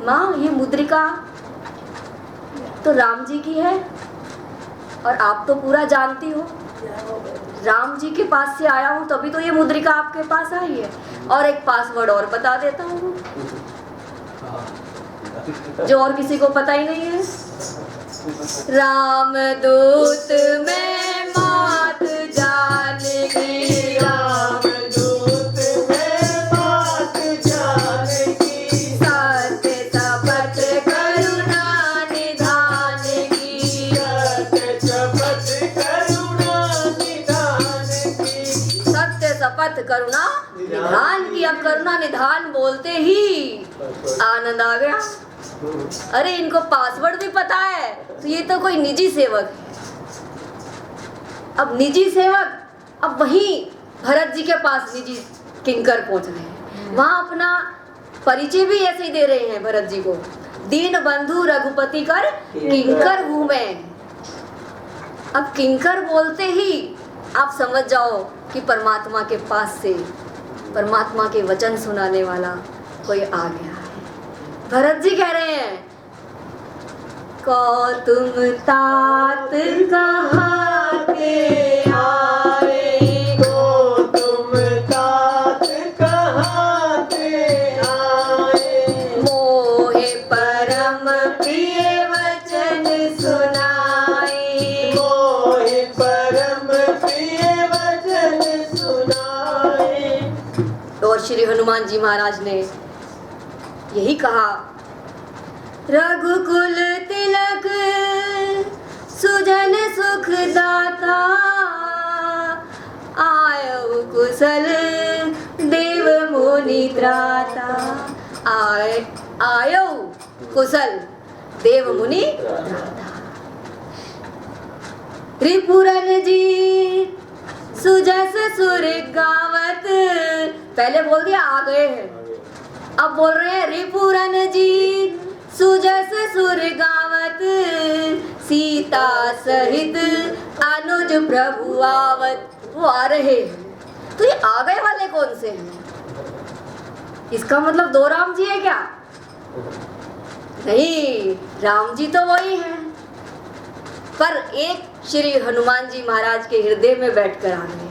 माँ ये मुद्रिका तो राम जी की है और आप तो पूरा जानती हो, राम जी के पास से आया हूँ तभी तो ये मुद्रिका आपके पास आई है। और एक पासवर्ड और बता देता हूँ जो और किसी को पता ही नहीं है। राम दूत में मात जानकी, राम दूत में मात जानकी, सत्य शपथ करुणा निधान की, सत्य शपथ करुणा निधान की, सत्य शपथ करुणा निधान की। अब करुणा निधान बोलते ही आनंद आ गया। अरे इनको पासवर्ड भी पता है, तो ये तो कोई निजी सेवक है। अब निजी सेवक, अब वहीं भरत जी के पास निजी किंकर पहुंच रहे हैं, वहां अपना परिचय भी ऐसे ही दे रहे हैं भरत जी को, दीन बंधु रघुपति कर किंकर हूं मैं। अब किंकर बोलते ही आप समझ जाओ कि परमात्मा के पास से परमात्मा के वचन सुनाने वाला कोई आ गया है। भरत जी कह रहे हैं, को तुम तात कहाँ के आए, को तुम तात कहाँ के आए, मोहे परम प्रिय वचन सुनाए, मोहे परम प्रिय वचन सुनाए। और श्री हनुमान जी महाराज ने यही कहा, रघुकुल तिलक सुजन सुख दाता, आयो कुशल देव मुनि त्राता, आयो कुशल देव मुनि त्राता। त्रिपुरन जी सुजस सुर गावत, पहले बोल दिया आ गए हैं, अब बोल रहे हैं रिपुरन जी सुजस सुर गावत, सीता सहित अनुज प्रभु आवत। वो आ रहे हैं, तो ये आ गए वाले कौन से हैं? इसका मतलब दो राम जी है क्या? नहीं, राम जी तो वही हैं, पर एक श्री हनुमान जी महाराज के हृदय में बैठकर आ गए,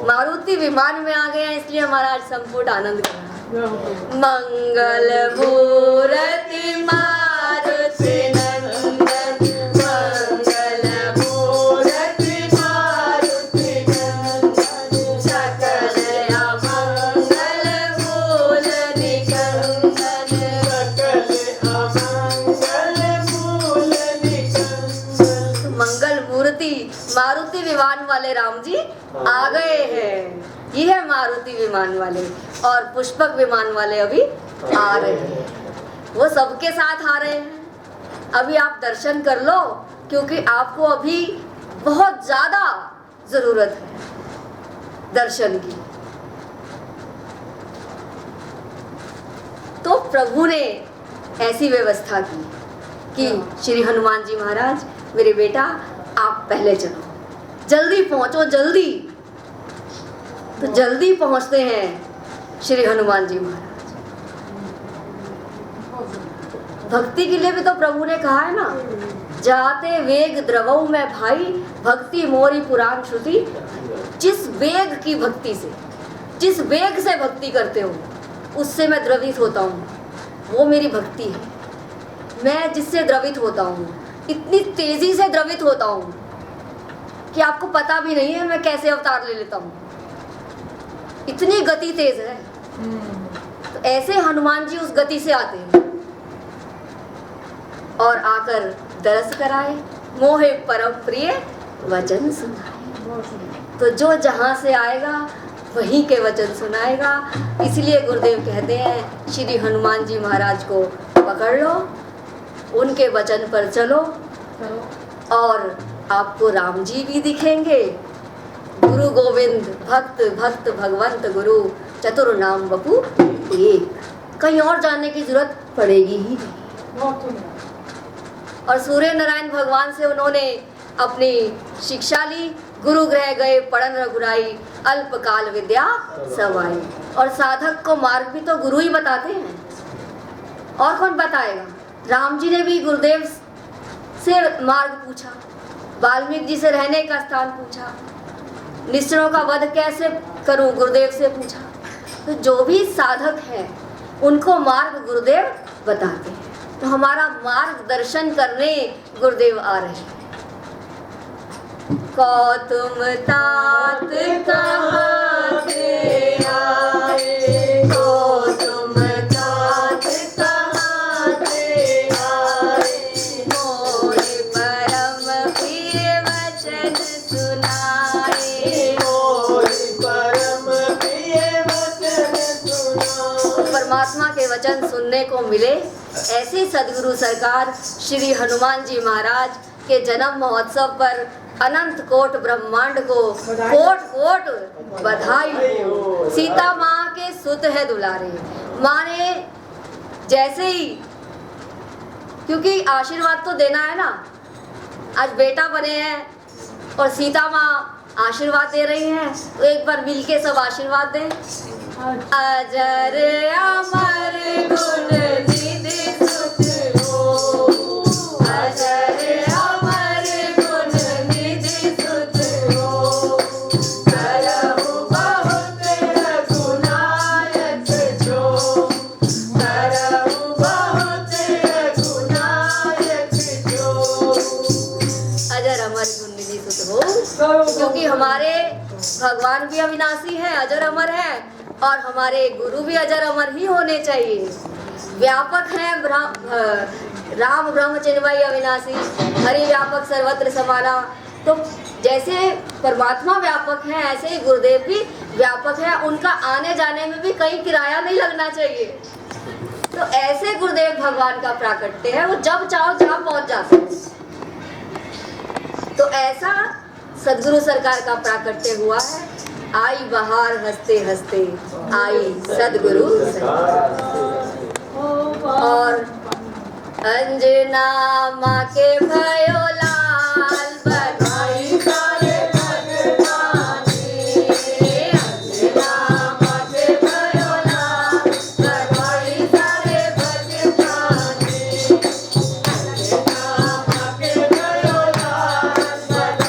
मारुति विमान में आ गए हैं, इसलिए महाराज संपूर्ण आनंद कर रहा है। मंगल मूर्ति मारुति नंदन, मंगल मूर्ति मारुति नंदन, सकल अमंगल मूल निकंदन, सकल अमंगल मूल निकंदन। मंगल मूर्ति मारुति विमान वाले राम जी आ गए हैं। ये है मारुति विमान वाले, और पुष्पक विमान वाले अभी आ रहे हैं, वो सबके साथ आ रहे हैं। अभी आप दर्शन कर लो, क्योंकि आपको अभी बहुत ज्यादा जरूरत है दर्शन की। तो प्रभु ने ऐसी व्यवस्था की कि श्री हनुमान जी महाराज, मेरे बेटा आप पहले चलो, जल्दी पहुंचो जल्दी। तो जल्दी पहुंचते हैं श्री हनुमान जी महाराज। भक्ति के लिए भी तो प्रभु ने कहा है ना, जाते वेग द्रवऊ में भाई, भक्ति मोरी पुराण श्रुति। जिस वेग की भक्ति से, जिस वेग से भक्ति करते हो, उससे मैं द्रवित होता हूँ, वो मेरी भक्ति है। मैं जिससे द्रवित होता हूँ, इतनी तेजी से द्रवित होता हूँ कि आपको पता भी नहीं है मैं कैसे अवतार ले लेता हूँ, इतनी गति तेज है। तो ऐसे हनुमान जी उस गति से आते हैं और आकर दरस कराए, मोहे परम प्रिय वचन सुनाए। तो जो जहाँ से आएगा वहीं के वचन सुनाएगा। इसलिए गुरुदेव कहते हैं, श्री हनुमान जी महाराज को पकड़ लो, उनके वचन पर चलो, और आपको राम जी भी दिखेंगे। गुरु गोविंद भक्त भक्त भगवंत गुरु, चतुर नाम बपू एक। कहीं और जाने की जरूरत पड़ेगी ही नहीं। और सूर्य नारायण भगवान से उन्होंने अपनी शिक्षा ली। गुरु ग्रह गए पढ़न रघुराई, अल्पकाल विद्या सब आई। और साधक को मार्ग भी तो गुरु ही बताते हैं। और कौन बताएगा? राम जी ने भी गुरुदेव से मार्ग पूछा, वाल्मीकि जी से रहने का स्थान पूछा, निश्चरों का वध कैसे करूं गुरुदेव से पूछा। तो जो भी साधक है उनको मार्ग गुरुदेव बताते हैं। तो हमारा मार्गदर्शन करने गुरुदेव आ रहे हैं। तुम तात कहाँ से आए, तुम तात कहाँ से आए, मोरे परम प्रिय वचन सुनाए, मोरे परम प्रिय वचन सुनाए। परमात्मा के वचन सुनने को मिले, ऐसी सदगुरु सरकार श्री हनुमान जी महाराज के जन्म महोत्सव पर अनंत कोट ब्रह्मांड को कोट कोट बधाई हो। सीता माँ के सुत है दुलारे, माँ ने जैसे ही, क्योंकि आशीर्वाद तो देना है ना, आज बेटा बने हैं और सीता माँ आशीर्वाद दे रही हैं, तो एक बार मिलके सब आशीर्वाद दें। अजर अमर गुण निधि सुत हो, अजर अमर गुण निधि सुत हो, करहु बहुत रघुनायक जो, करहु बहुत रघुनायक जो। अजर अमर गुण निधि सुत हो, क्योंकि हमारे भगवान भी अविनाशी है, अजर अमर है, और हमारे गुरु भी अजर अमर ही होने चाहिए। व्यापक है राम ब्रह्म चिन्मय अविनाशी, हरि व्यापक सर्वत्र समाना। तो जैसे परमात्मा व्यापक है, ऐसे ही गुरुदेव भी व्यापक है, उनका आने जाने में भी कहीं किराया नहीं लगना चाहिए। तो ऐसे गुरुदेव भगवान का प्राकट्य है, वो जब चाहो जहाँ पहुँच जाते हैं। तो ऐसा सदगुरु सरकार का प्राकट्य हुआ है। आई बहार हंसते हंसते आई सदगुरु और अंजना माँ के भयो लाल बधाई सारे भगवानी, अंजना माँ के भयो लाल बधाई सारे भगवानी, अंजना माँ के भयो लाल बधाई सारे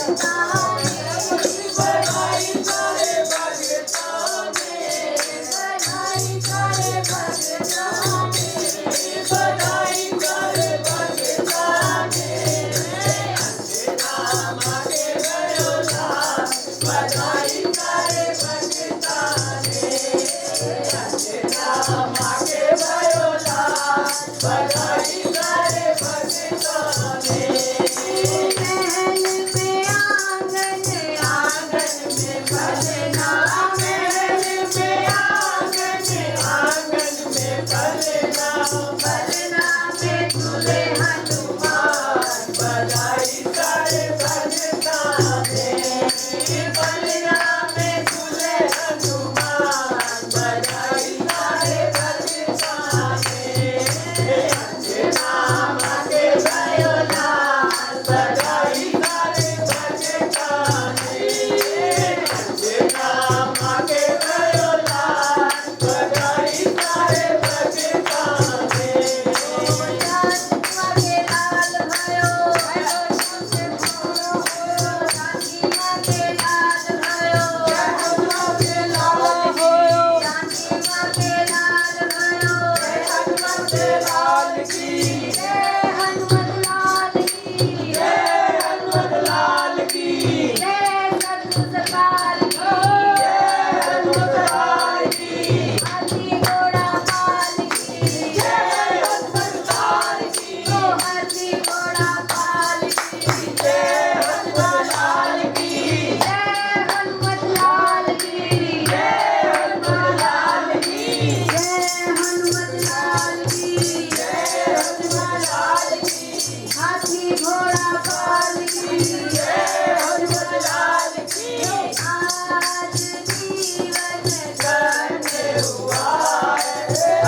भगवानी।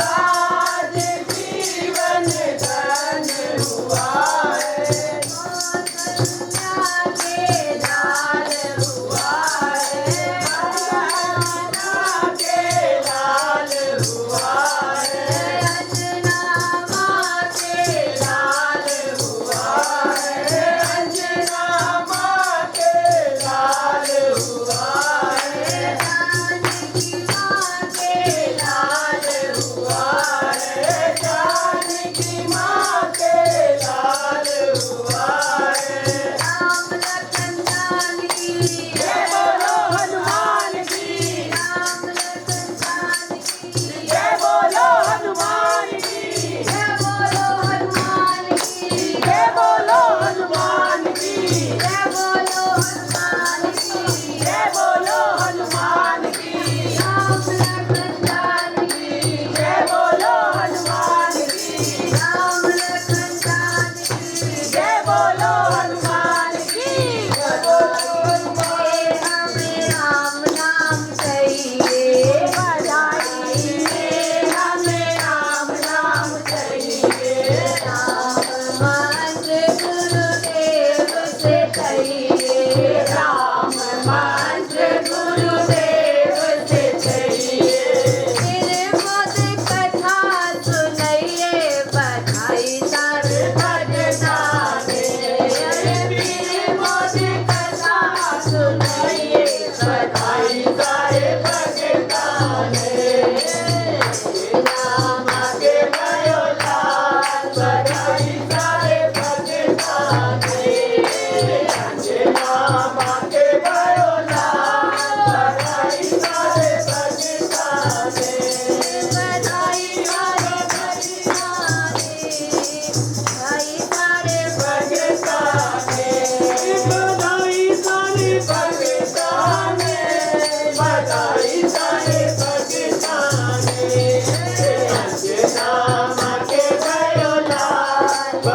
आज जीवन धन्य हुआ।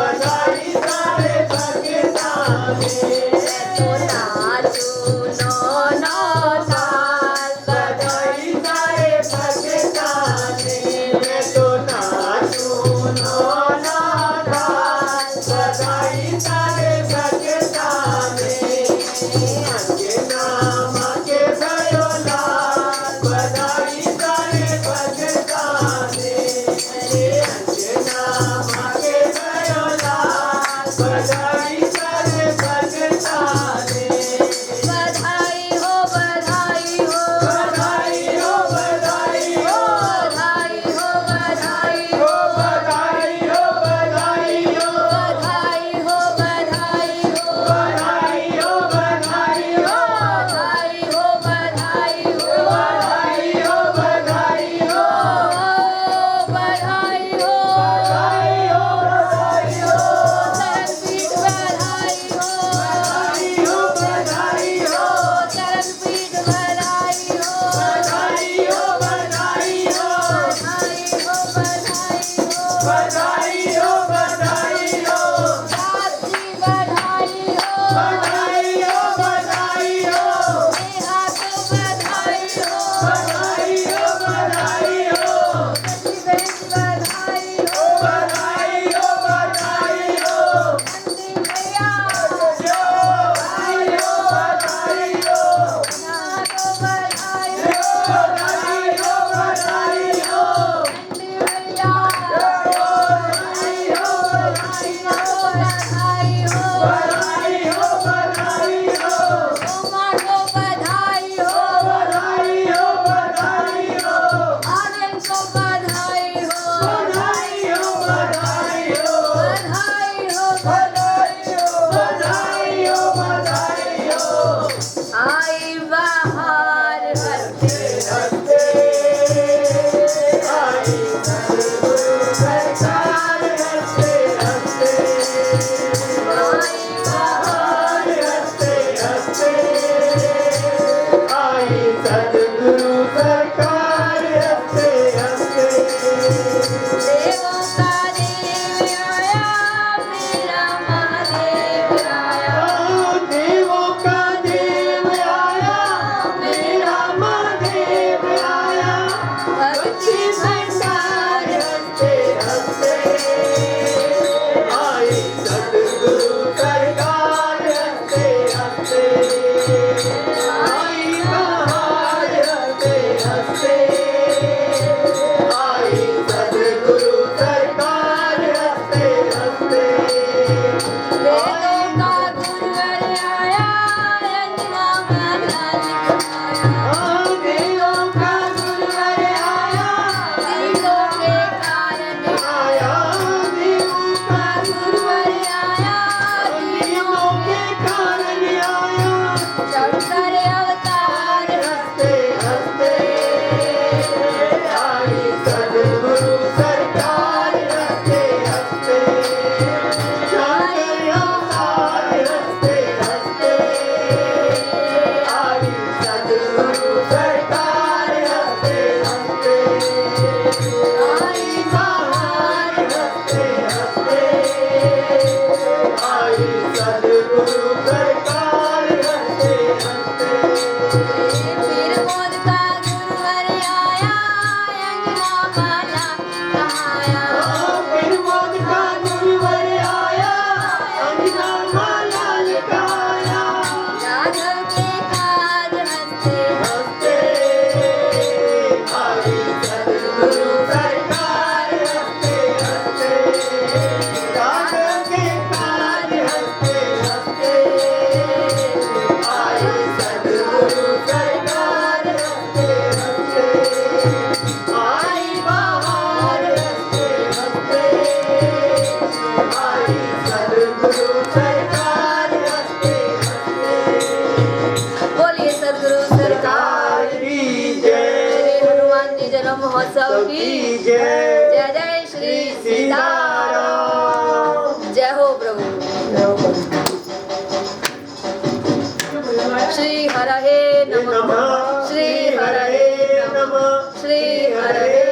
बधाई सारे भक्ताने तो नाचू नो ताल बधाई सारे भक्ताने मैं तो नाचूं नौना ताल बधाई सारे भक्ताने अंजना माँ के भयो लाल बधाई सारे भक्ताने अंजना माँ के भयो लाल बधाई सारे भक्ताने बधाई हो बधाई हो बधाई हो बधाई हो बधाई हो बधाई हो बधाई हो बधाई हो बधाई हो बधाई हो बधाई हो बधाई हो बधाई हो बधाई हो बधाई हो बधाई हो बधाई हो बधाई हो बधाई हो चरणपीठ बधाई हो बधाई हो बधाई हो चरणपीठ बधाई हो बधाई हो बधाई हो बधाई हो बधाई हो बधाई हो बधाई हो रात्रि बधाई हो बधाई हो बधाई हो नेहा को बधाई हो बधाई हो बधाई हो प्रतिवेश बधाई हो बधाई हो बधाई हो नंदी भैया जो बधाई हो बधाई हो नेहा को बधाई हो बधाई हो बधाई हो नंदी भैया बधाई हो बधाई नेहा को बधाई हो बधाई हो बधाई हो उमा को बधाई हो बधाई हो बधाई हो आर्यन को बधाई हो बधाई हो बधाई हो बधाई हो बधाई हो बधाई हो बधाई हो आई बाहर हंसते हंसते आई सद्गुरु सरकार हंसते हंसते आई बाहर हंसते हंसते आई सद्गुरु सरकार हंसते हंसते देवों का देव आया मेरा महादेव आया देवों का देव आया मेरा महादेव आया भक्ति भंडार हंसते हंसते आई सद्गुरु सरकार हंसते हंसते आई बहार हंसते हंसते आई सद्गुरु सरकार हंसते हंसते वेदों का गुरुवर आया रंजना माला लिखाया देवों का गुरुवर आया दिलों के कारण आया देवों का गुरुवर आया दिलों के कारण आया शंकर अवतार हंसते हंसते आई सद्गुरु सरकार हंसते हंसते शंकर अवतार हंसते हंसते आई सद्गुरु सरकार हंसते हंसते आई बहार हंसते हंसते आई सद्गुरु सरकार हंसते हंसते फिर मोद का गुरुवर आया अंजना माला कहाया फिर मोद का गुरुवर आया अंजना माला लिखाया राघव के काज हंसते हंसते आई सद्गुरु सरकार हंसते हंसते राघव के काज हंसते हंसते आई सद्गुरु सरकार हंसते हंसते आई बहार हंसते हंसते आई सद्गुरु सरकार हंसते हंसते बोलिए सदगुरु सरकार की श्री जय हनुमान जी जन्म महोत्सव की जय जय जय श्री सीताराम जय हो प्रभु श्री हरहे नमः श्री हरहे नमः श्री हरहे